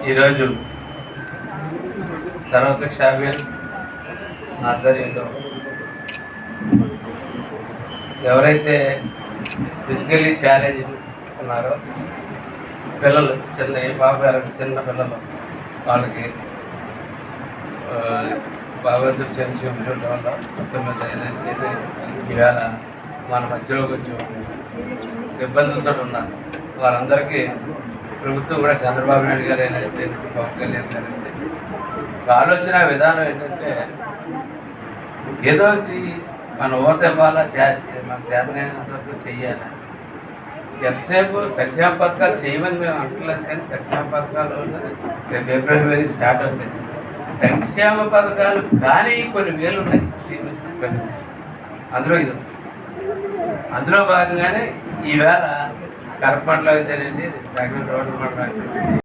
ఈరోజు సర్వశిక్ష అభియాన్ ఆధ్వర్యంలో ఎవరైతే ఫిజికల్లీ ఛాలెంజ్ ఉన్నారో పిల్లలు చిన్న పిల్లలు వాళ్ళకి భగవంతుడు చిన్న చూపించడం వల్ల మొత్తం మీద ఏదైతే ఈవేళ మన మధ్యలో కొంచెం ఇబ్బందులతో ఉన్నారు వారందరికీ ప్రభుత్వం కూడా చంద్రబాబు నాయుడు గారు ఏదైతే పవన్ కళ్యాణ్ గారు అయితే ఆలోచన విధానం ఏంటంటే ఏదో మన ఓత ఇవ్వాలా మన చేతనైనంత వరకు చెయ్యాలి. ఎంతసేపు సంక్షేమ పథకాలు చేయమని మేము అంటలేదు, కానీ సంక్షేమ పథకాలు రేపు ఏప్రిల్ వేలు స్టార్ట్ అవుతాయి. సంక్షేమ పథకాలు కానీ కొన్ని వేలు ఉన్నాయి అందులో భాగంగానే ఈవేళ కరపండ్లో అయితేనండి, దగ్గర రోడ్డు మండలం